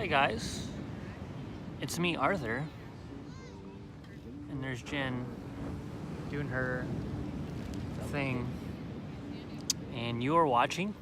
Hi guys, it's me Arthur, and there's Jen doing her thing, and you are watching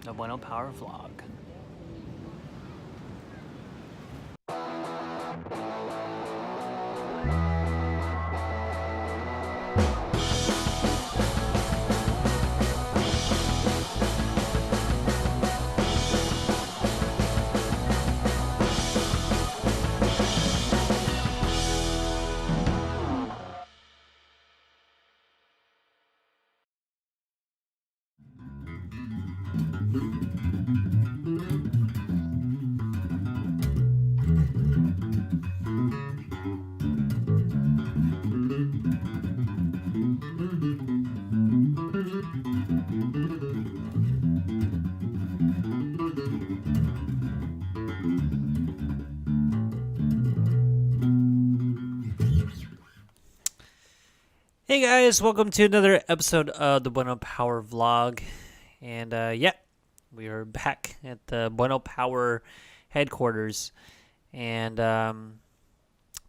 the Bueno Power Vlog. Hey guys, welcome to another episode of the Bueno Power Vlog, and we are back at the Bueno Power headquarters, and tell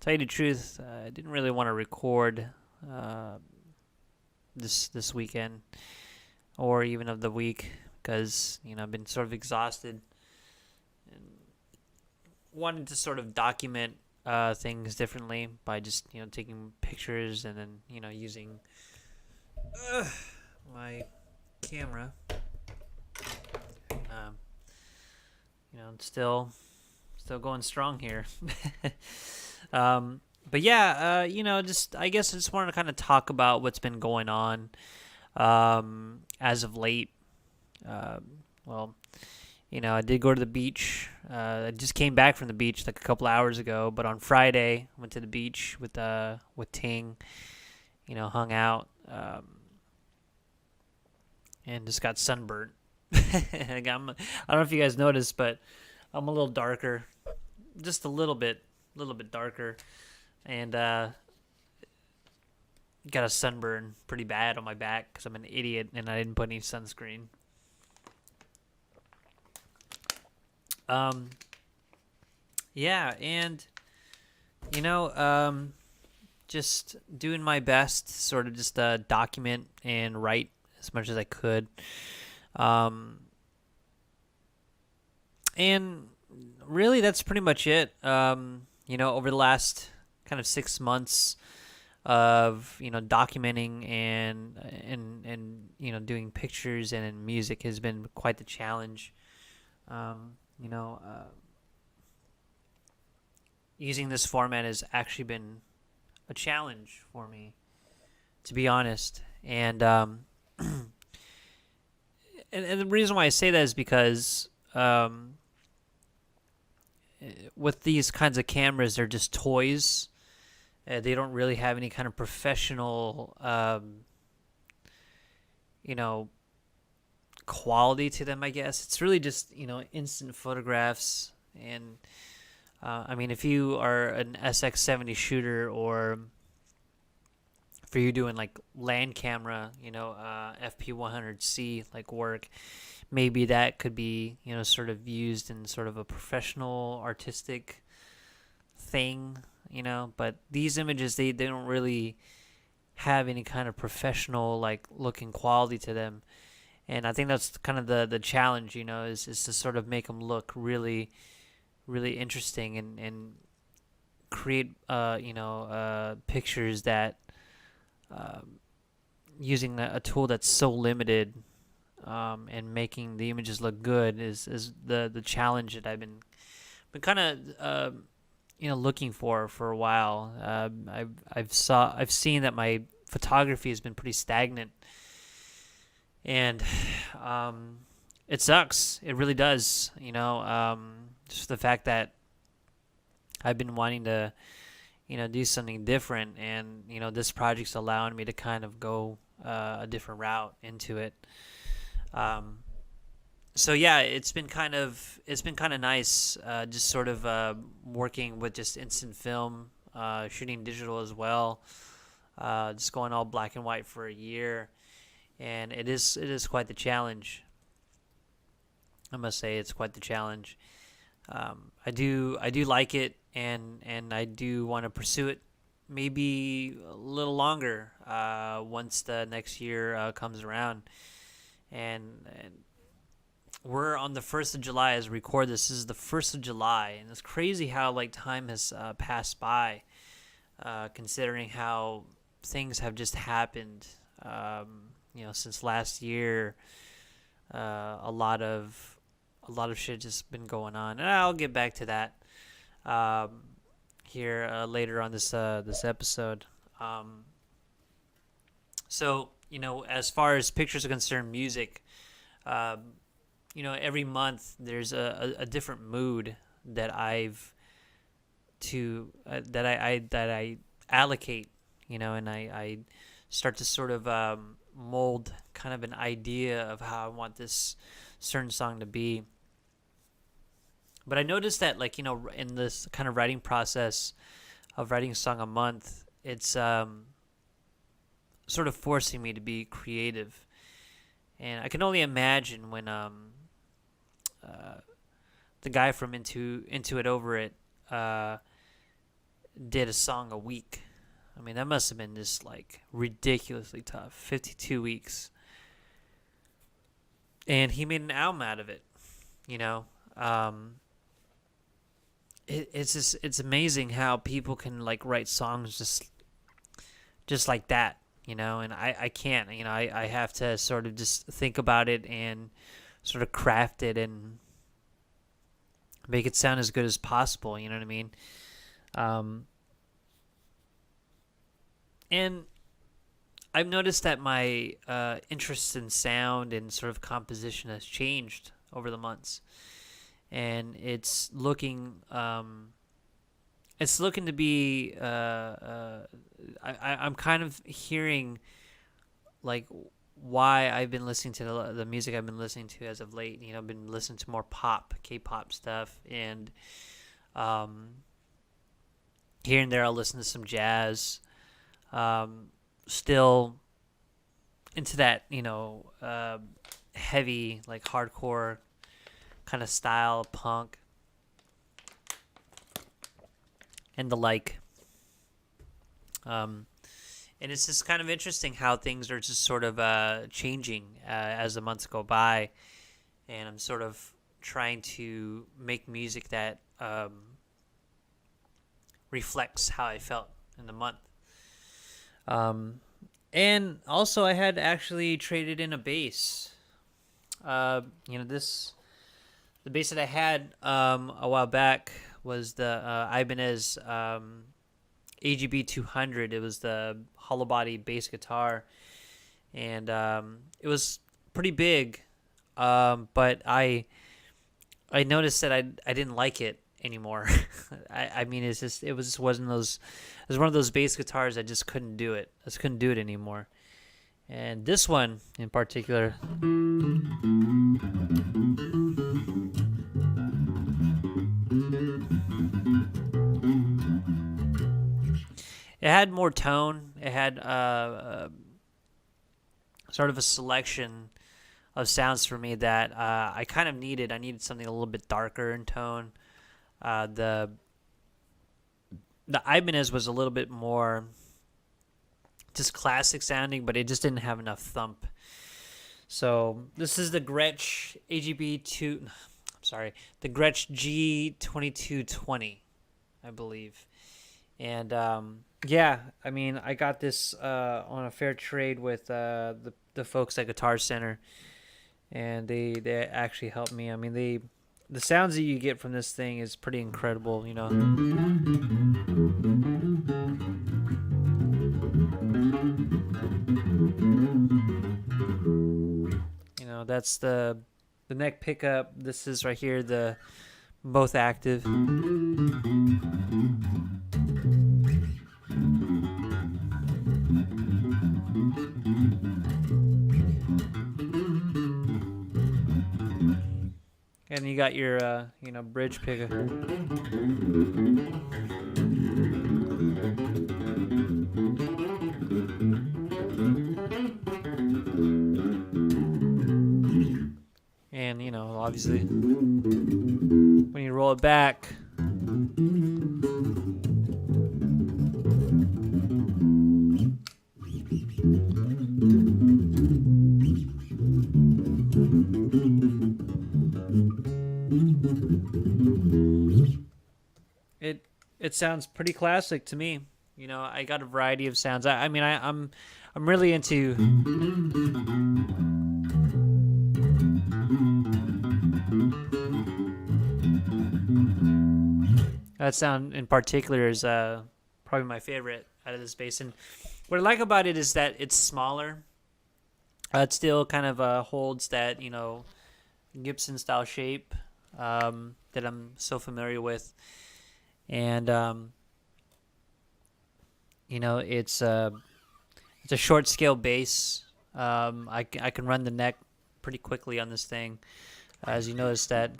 you the truth, I didn't really want to record this weekend or even of the week because I've been sort of exhausted and wanted to sort of document things differently by just taking pictures and then using my camera. It's still going strong here. But yeah, just I guess I just wanted to kind of talk about what's been going on as of late. Well, I did go to the beach. I just came back from the beach like a couple hours ago, but on Friday I went to the beach with Ting. Hung out and just got sunburnt. I don't know if you guys noticed, but I'm a little darker, just a little bit darker, and got a sunburn pretty bad on my back because I'm an idiot and I didn't put any sunscreen. Yeah, and just doing my best to sort of just document and write as much as I could. And really that's pretty much it. Over the last kind of 6 months of documenting and doing pictures and music has been quite the challenge. Using this format has actually been a challenge for me, to be honest. And and the reason why I say that is because with these kinds of cameras, they're just toys. They don't really have any kind of professional, quality to them, I guess. It's really just, instant photographs. And, if you are an SX70 shooter or for you doing like land camera, FP100C like work, maybe that could be, sort of used in sort of a professional artistic thing, but these images, they don't really have any kind of professional like looking quality to them. And I think that's kind of the challenge, is to sort of make them look really, really interesting and create, pictures that, using a tool that's so limited, and making the images look good is the challenge that I've been kind of looking for a while. I've seen that my photography has been pretty stagnant, and it sucks. It really does. Just the fact that I've been wanting to do something different, and this project's allowing me to kind of go a different route into it. So yeah, it's been kind of nice, just sort of working with just instant film, shooting digital as well, just going all black and white for a year, and it is quite the challenge. I must say it's quite the challenge. I do like it, and I do want to pursue it maybe a little longer once the next year comes around. And we're on the 1st of July as we record this. This is the 1st of July, and it's crazy how like time has passed by, considering how things have just happened. Since last year, a lot of shit just been going on, and I'll get back to that um, here later on this episode. So as far as pictures are concerned, music. Um, every month there's a different mood that I've to that I allocate, and I start to sort of mold kind of an idea of how I want this certain song to be. But I noticed that, like, in this kind of writing process of writing a song a month, it's sort of forcing me to be creative. And I can only imagine when the guy from Into It Over It did a song a week. I mean, that must have been just like ridiculously tough. 52 weeks. And he made an album out of it, you know. It's amazing how people can like write songs just like that, and I can't, I have to sort of just think about it and sort of craft it and make it sound as good as possible, you know what I mean? And I've noticed that my interest in sound and sort of composition has changed over the months, and it's looking to be I'm kind of hearing like why I've been listening to the music I've been listening to as of late. I've been listening to more K-pop stuff, and here and there I'll listen to some jazz. Still into that, heavy, like hardcore kind of style, punk, and the like. And it's just kind of interesting how things are just sort of changing as the months go by, and I'm sort of trying to make music that reflects how I felt in the month. And also I had actually traded in a bass. The bass that I had a while back was the Ibanez AGB 200. It was the hollow body bass guitar, and it was pretty big, but I noticed that I didn't like it anymore. I mean, it was one of those bass guitars. I just couldn't do it. I just couldn't do it anymore. And this one in particular, it had more tone. It had sort of a selection of sounds for me that I kind of needed. I needed something a little bit darker in tone. The Ibanez was a little bit more just classic sounding, but it just didn't have enough thump. So this is the Gretsch the Gretsch G2220, I believe. And yeah, I mean, I got this on a fair trade with the folks at Guitar Center, and they actually helped me. I mean, the sounds that you get from this thing is pretty incredible, That's the neck pickup. This is right here, the both active. And you got your, bridge pickup. And, obviously. when you roll it back, it sounds pretty classic to me. You know, I got a variety of sounds. I mean, I'm really into. That sound in particular is probably my favorite out of this bass. And what I like about it is that it's smaller. It still kind of holds that, you know, Gibson style shape that I'm so familiar with. And you know, it's a short scale bass. I can run the neck pretty quickly on this thing, as you notice that.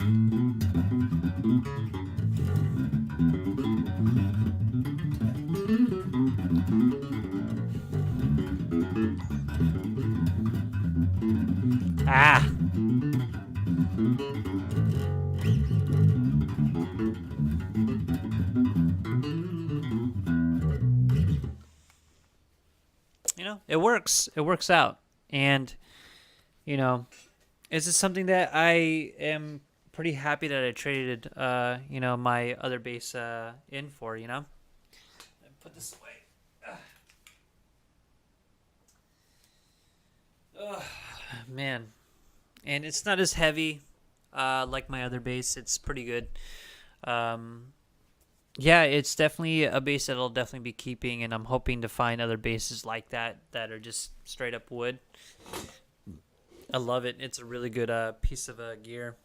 Ah. You know, it works. It works out. And, you know, it's just something that I am pretty happy that I traded, you know, my other bass in for, you know. Put this away. Ugh, man. And it's not as heavy like my other bass. It's pretty good. Yeah, it's definitely a bass that I'll definitely be keeping, and I'm hoping to find other basses like that that are just straight up wood. I love it. It's a really good piece of gear.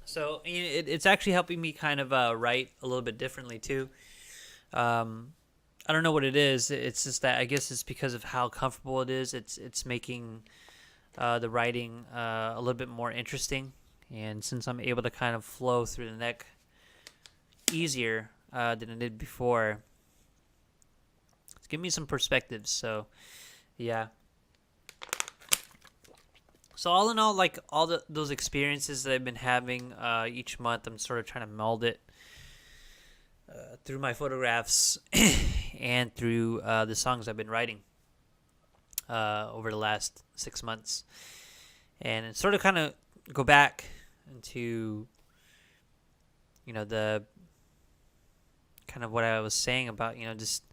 So it's actually helping me kind of write a little bit differently too. I don't know what it is. It's just that I guess it's because of how comfortable it is. It's making the writing a little bit more interesting, and since I'm able to kind of flow through the neck easier than I did before, it's giving me some perspectives. So yeah. So all in all, like all those experiences that I've been having each month, I'm sort of trying to meld it through my photographs and through the songs I've been writing over the last 6 months, and sort of kind of go back into, you know, the kind of what I was saying about, you know, just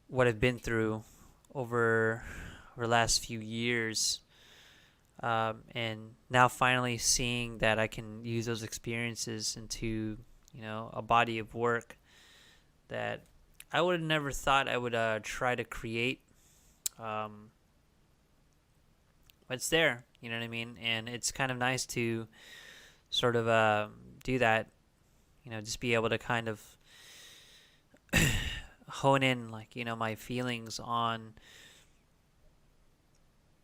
what I've been through over the last few years. And now finally seeing that I can use those experiences into, you know, a body of work that I would have never thought I would try to create. But it's there, you know what I mean? And it's kind of nice to sort of do that, you know, just be able to kind of hone in, like, you know, my feelings on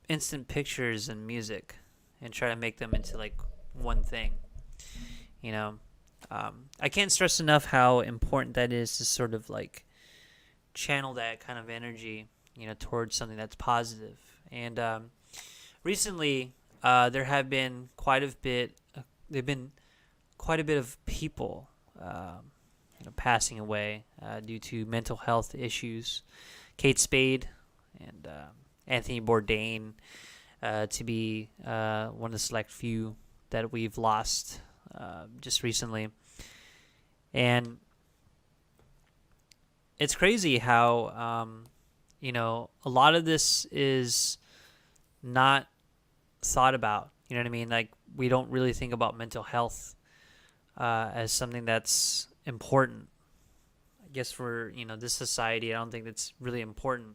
instant pictures and music and try to make them into like one thing, you know. I can't stress enough how important that is to sort of like channel that kind of energy, you know, towards something that's positive. And recently there have been quite a bit of people you know, passing away due to mental health issues. Kate Spade and Anthony Bourdain to be one of the select few that we've lost just recently. And it's crazy how, you know, a lot of this is not thought about. You know what I mean? Like, we don't really think about mental health as something that's important. I guess for, you know, this society, I don't think that's really important.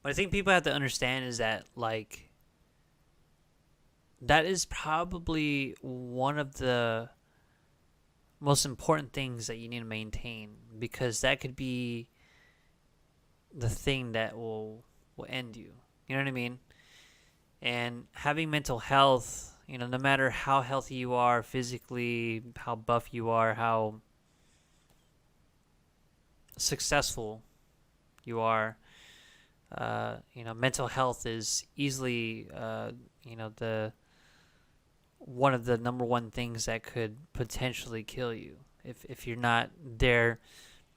But I think people have to understand is that, like, that is probably one of the most important things that you need to maintain, because that could be the thing that will end you. You know what I mean? And having mental health, you know, no matter how healthy you are physically, how buff you are, how successful you are, you know, mental health is easily, you know, the one of the number one things that could potentially kill you if you're not there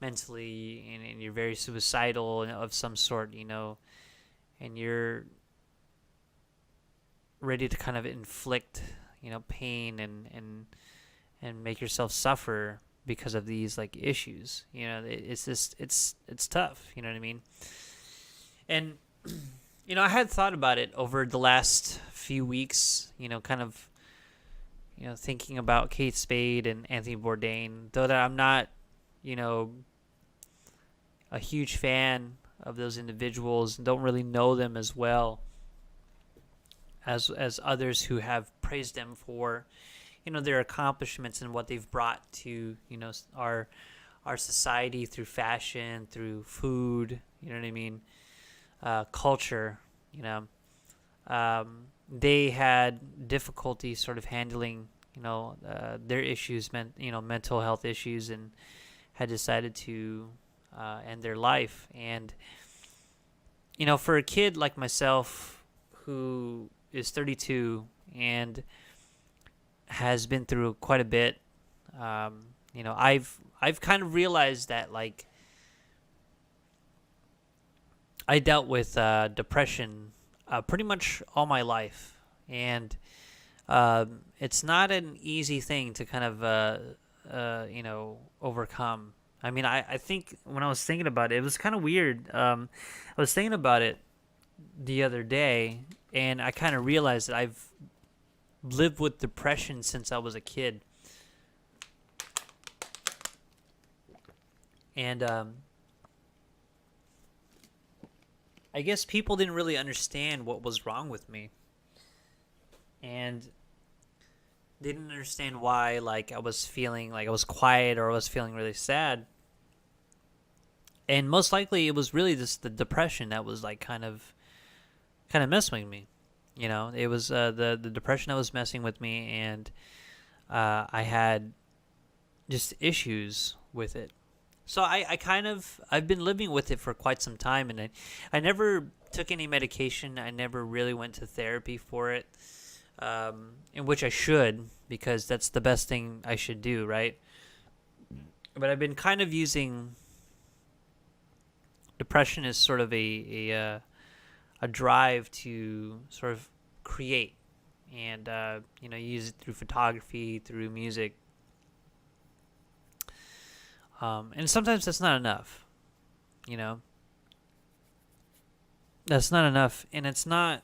mentally, and you're very suicidal of some sort, and you're ready to kind of inflict, pain and make yourself suffer because of these like issues. It's just it's tough. You know what I mean? And I had thought about it over the last few weeks. Kind of thinking about Kate Spade and Anthony Bourdain, though that I'm not a huge fan of those individuals, don't really know them as well as others who have praised them for their accomplishments and what they've brought to our society through fashion, through food, you know what I mean, culture. They had difficulty sort of handling their issues, mental health issues, and had decided to end their life. And for a kid like myself who is 32 and has been through quite a bit, I've kind of realized that like I dealt with depression pretty much all my life, and it's not an easy thing to kind of overcome. I mean, I think when I was thinking about it, it was kind of weird. I was thinking about it the other day, and I kind of realized that I've lived with depression since I was a kid. And I guess people didn't really understand what was wrong with me. And they didn't understand why like I was feeling like I was quiet or I was feeling really sad. And most likely it was really just the depression that was like kind of messing with me. It was the depression that was messing with me, and I had just issues with it. So I've been living with it for quite some time, and I never took any medication. I never really went to therapy for it, in which I should, because that's the best thing I should do, right? But I've been kind of using depression as sort of a drive to sort of create and use it through photography, through music. And sometimes that's not enough, That's not enough, and it's not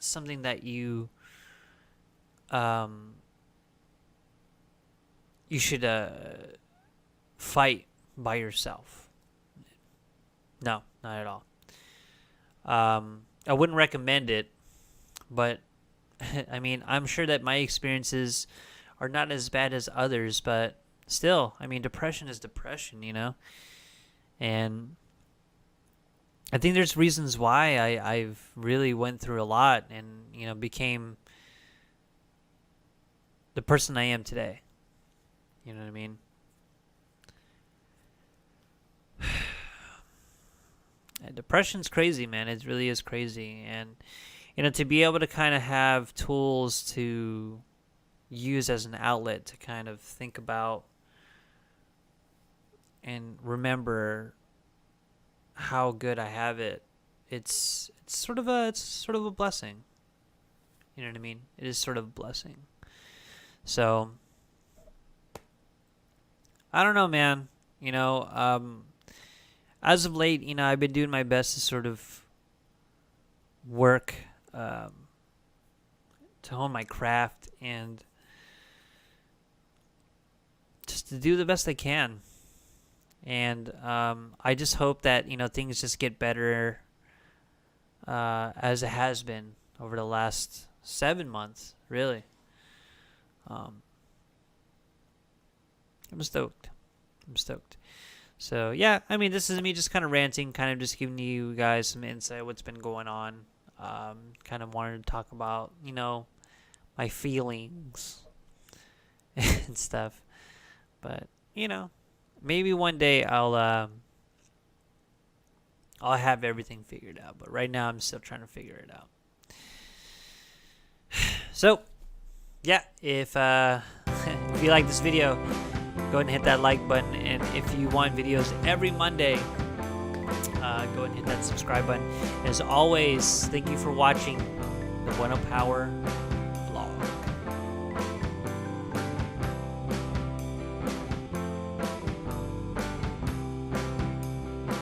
something that you should fight by yourself. No, not at all. I wouldn't recommend it, but I mean, I'm sure that my experiences are not as bad as others, but still, I mean, depression is depression, and I think there's reasons why I've really went through a lot and, became the person I am today. You know what I mean? Depression's crazy, man. It really is crazy. And, to be able to kind of have tools to use as an outlet to kind of think about and remember how good I have it, it's sort of a blessing. You know what I mean? It is sort of a blessing. So I don't know, man. As of late, I've been doing my best to sort of work to hone my craft and just to do the best I can. And I just hope that, things just get better as it has been over the last 7 months, really. I'm stoked. So, yeah, I mean, this is me just kind of ranting, kind of just giving you guys some insight what's been going on. Kind of wanted to talk about, my feelings and stuff. But, maybe one day I'll have everything figured out. But right now I'm still trying to figure it out. So, yeah, if if you like this video, go ahead and hit that like button. And if you want videos every Monday, go ahead and hit that subscribe button. As always, thank you for watching the Bueno Power